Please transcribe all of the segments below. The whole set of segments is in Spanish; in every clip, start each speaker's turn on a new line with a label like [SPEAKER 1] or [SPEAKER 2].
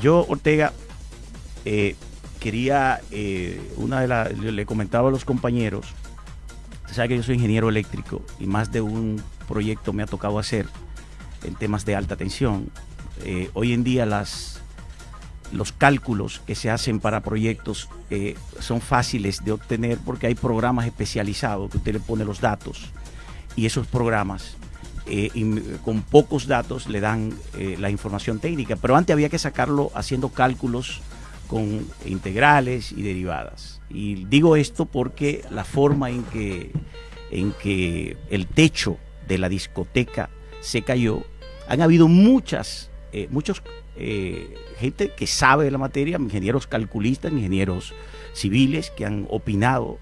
[SPEAKER 1] Yo, Ortega, quería, le comentaba a los compañeros, sabe que yo soy ingeniero eléctrico y más de un proyecto me ha tocado hacer en temas de alta tensión. Hoy en día los cálculos que se hacen para proyectos son fáciles de obtener porque hay programas especializados que usted le pone los datos y esos programas con pocos datos le dan la información técnica, pero antes había que sacarlo haciendo cálculos con integrales y derivadas. Y digo esto porque la forma en que el techo de la discoteca se cayó, han habido muchos gente que sabe de la materia, ingenieros calculistas, ingenieros civiles que han opinado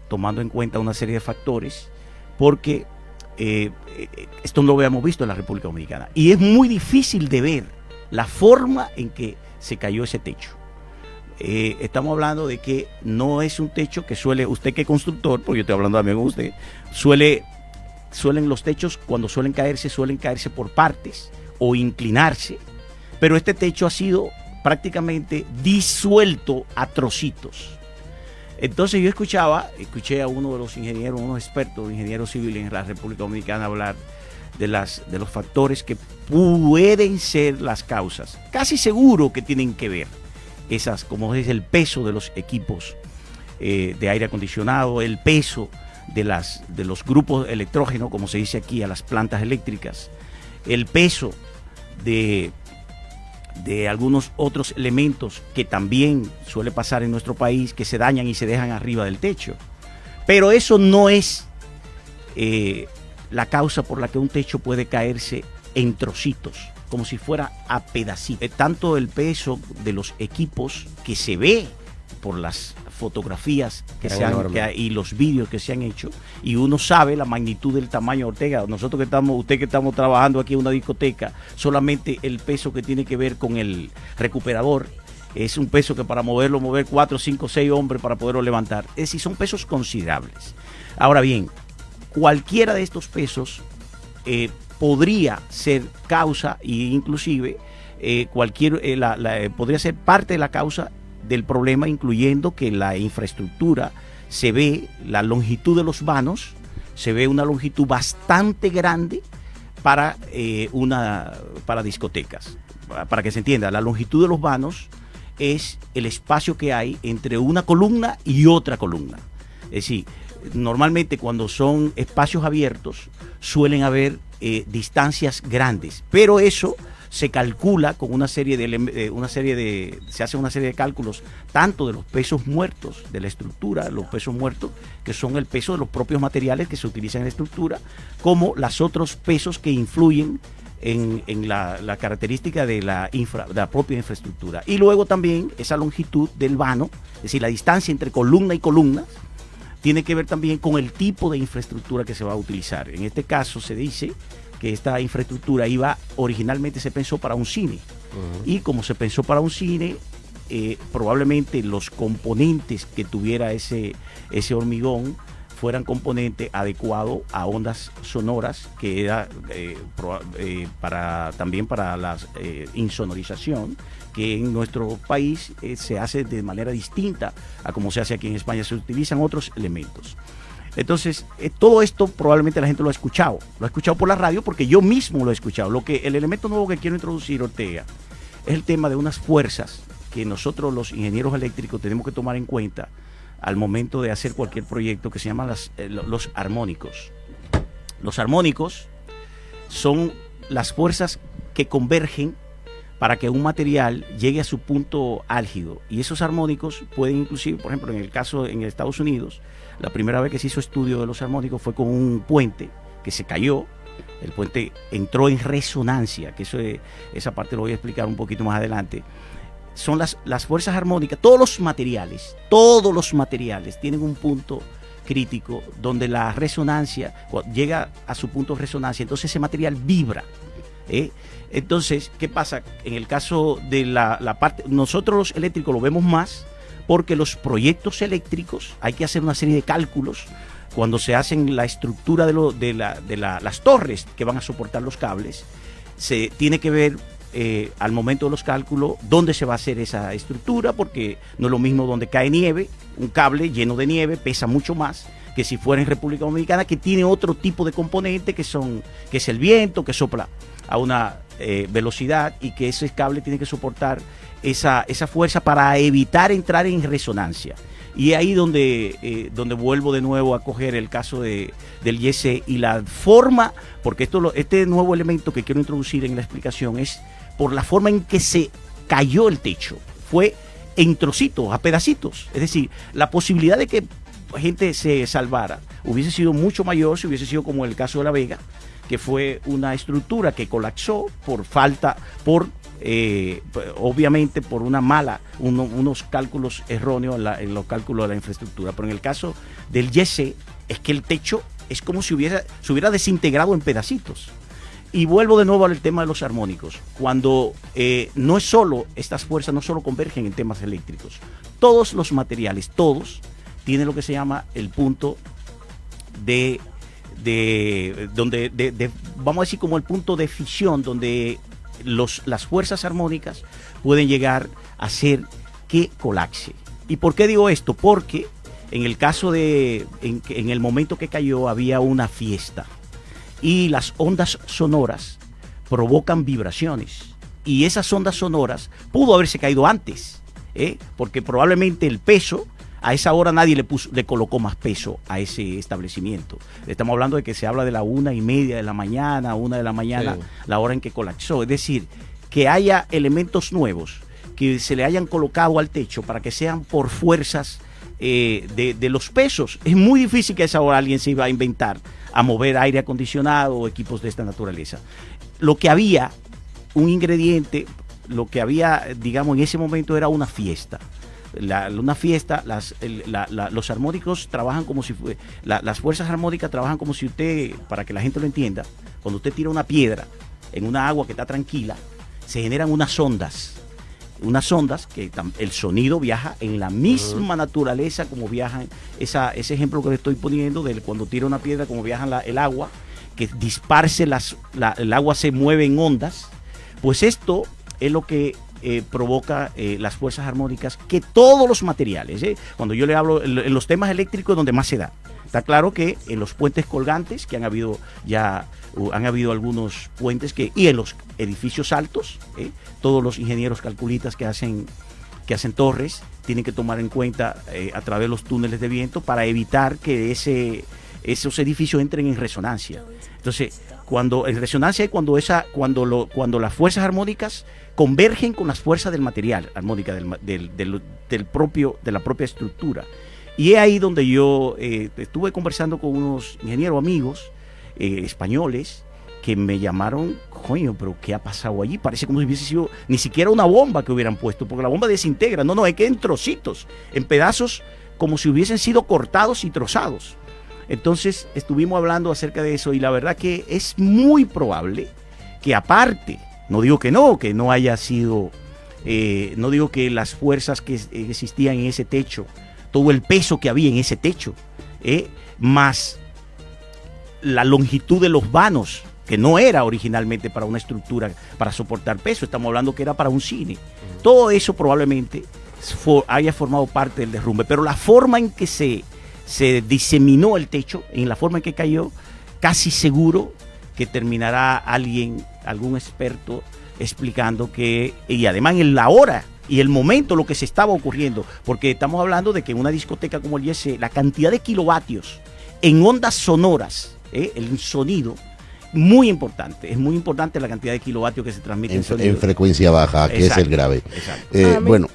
[SPEAKER 1] tomando en cuenta una serie de factores, porque esto no lo habíamos visto en la República Dominicana y es muy difícil de ver la forma en que se cayó ese techo. Estamos hablando de que no es un techo que suele, usted que es constructor, porque yo estoy hablando también con usted, suelen los techos cuando suelen caerse por partes o inclinarse, pero este techo ha sido prácticamente disuelto a trocitos. Entonces yo escuché a uno de los ingenieros, unos expertos, ingenieros civiles en la República Dominicana hablar de los factores que pueden ser las causas. Casi seguro que tienen que ver esas, como es el peso de los equipos de aire acondicionado, el peso de los grupos electrógenos, como se dice aquí, a las plantas eléctricas, el peso de algunos otros elementos que también suele pasar en nuestro país, que se dañan y se dejan arriba del techo. Pero eso no es la causa por la que un techo puede caerse en trocitos, como si fuera a pedacitos. Tanto el peso de los equipos que se ve por las fotografías y los vídeos que se han hecho, y uno sabe la magnitud del tamaño. Ortega, nosotros usted que estamos trabajando aquí en una discoteca, solamente el peso que tiene que ver con el recuperador es un peso que para mover 4, 5, 6 hombres para poderlo levantar. Es decir, son pesos considerables. Ahora bien, cualquiera de estos pesos podría ser causa e inclusive podría ser parte de la causa del problema, incluyendo que la infraestructura se ve, la longitud de los vanos, se ve una longitud bastante grande para discotecas. Para que se entienda, la longitud de los vanos es el espacio que hay entre una columna y otra columna. Es decir, normalmente cuando son espacios abiertos suelen haber distancias grandes, pero eso se calcula con se hace una serie de cálculos tanto de los pesos muertos de la estructura, los pesos muertos que son el peso de los propios materiales que se utilizan en la estructura, como los otros pesos que influyen en la característica de la propia infraestructura. Y luego también esa longitud del vano, es decir, la distancia entre columna y columna, tiene que ver también con el tipo de infraestructura que se va a utilizar. En este caso se dice que esta infraestructura originalmente se pensó para un cine. Y como se pensó para un cine, probablemente los componentes que tuviera ese hormigón fueran componentes adecuados a ondas sonoras, que era también para la insonorización, que en nuestro país se hace de manera distinta a como se hace aquí en España. Se utilizan otros elementos. Entonces, todo esto probablemente la gente lo ha escuchado por la radio, porque yo mismo lo he escuchado. El elemento nuevo que quiero introducir, Ortega, es el tema de unas fuerzas que nosotros los ingenieros eléctricos tenemos que tomar en cuenta al momento de hacer cualquier proyecto, que se llaman los armónicos. Los armónicos son las fuerzas que convergen para que un material llegue a su punto álgido, y esos armónicos pueden inclusive, por ejemplo, en Estados Unidos, la primera vez que se hizo estudio de los armónicos fue con un puente que se cayó. El puente entró en resonancia, que esa parte lo voy a explicar un poquito más adelante. Son las fuerzas armónicas. Todos los materiales tienen un punto crítico donde la resonancia llega a su punto de resonancia, entonces ese material vibra. Entonces, ¿qué pasa? En el caso de la parte, nosotros los eléctricos lo vemos más, porque los proyectos eléctricos hay que hacer una serie de cálculos cuando se hacen la estructura de las torres que van a soportar los cables. Se tiene que ver al momento de los cálculos dónde se va a hacer esa estructura, porque no es lo mismo donde cae nieve, un cable lleno de nieve pesa mucho más que si fuera en República Dominicana, que tiene otro tipo de componente que es el viento, que sopla a una velocidad, y que ese cable tiene que soportar esa fuerza para evitar entrar en resonancia. Y ahí donde vuelvo de nuevo a coger el caso del YC y la forma, porque este nuevo elemento que quiero introducir en la explicación es por la forma en que se cayó el techo. Fue en trocitos, a pedacitos. Es decir, la posibilidad de que gente se salvara hubiese sido mucho mayor si hubiese sido como el caso de La Vega, que fue una estructura que colapsó por falta, obviamente por unos cálculos erróneos en los cálculos de la infraestructura. Pero en el caso del YC es que el techo es como si se hubiera desintegrado en pedacitos. Y vuelvo de nuevo al tema de los armónicos. Cuando no es solo, estas fuerzas no solo convergen en temas eléctricos. Todos los materiales, todos, tienen lo que se llama el punto vamos a decir como el punto de fisión, donde las fuerzas armónicas pueden llegar a hacer que colapse. ¿Y por qué digo esto? Porque en el caso en el momento que cayó había una fiesta, y las ondas sonoras provocan vibraciones, y esas ondas sonoras pudo haberse caído antes, porque probablemente el peso, a esa hora nadie le colocó más peso a ese establecimiento. Estamos hablando de que se habla de la 1:30 de la mañana, 1 de la mañana, sí, la hora en que colapsó. Es decir, que haya elementos nuevos que se le hayan colocado al techo para que sean por fuerzas de los pesos. Es muy difícil que a esa hora alguien se iba a inventar a mover aire acondicionado o equipos de esta naturaleza. Lo que había, un ingrediente, lo que había, digamos, en ese momento era una fiesta. Una fiesta, los armónicos trabajan como si las fuerzas armónicas trabajan como si usted, para que la gente lo entienda, cuando usted tira una piedra en una agua que está tranquila, se generan unas ondas que el sonido viaja en la misma naturaleza como viajan, ese ejemplo que le estoy poniendo de cuando tira una piedra, como viaja el agua, que disparce el agua se mueve en ondas. Pues esto es lo que provoca las fuerzas armónicas, que todos los materiales, cuando yo le hablo en los temas eléctricos donde más se da, está claro que en los puentes colgantes, que han habido algunos puentes y en los edificios altos, todos los ingenieros calculistas que hacen torres tienen que tomar en cuenta a través de los túneles de viento para evitar que esos edificios entren en resonancia. Entonces, en resonancia es cuando las fuerzas armónicas convergen con las fuerzas del material armónica de la propia estructura. Y es ahí donde yo estuve conversando con unos ingenieros amigos españoles que me llamaron, coño, pero ¿qué ha pasado allí? Parece como si hubiese sido ni siquiera una bomba que hubieran puesto, porque la bomba desintegra. No, es que en trocitos, en pedazos, como si hubiesen sido cortados y trozados. Entonces estuvimos hablando acerca de eso, y la verdad que es muy probable que, aparte, no digo que no haya sido, no digo que las fuerzas que existían en ese techo, todo el peso que había en ese techo, más la longitud de los vanos, que no era originalmente para una estructura para soportar peso, estamos hablando que era para un cine. Todo eso probablemente haya formado parte del derrumbe, pero la forma en que se diseminó el techo, en la forma en que cayó, casi seguro que terminará algún experto explicando y además en la hora y el momento lo que se estaba ocurriendo, porque estamos hablando de que en una discoteca como el YC, la cantidad de kilovatios en ondas sonoras, el sonido, muy importante, es muy importante la cantidad de kilovatios que se transmite en
[SPEAKER 2] frecuencia baja, que exacto, es el grave.
[SPEAKER 1] Exacto.
[SPEAKER 2] Bueno,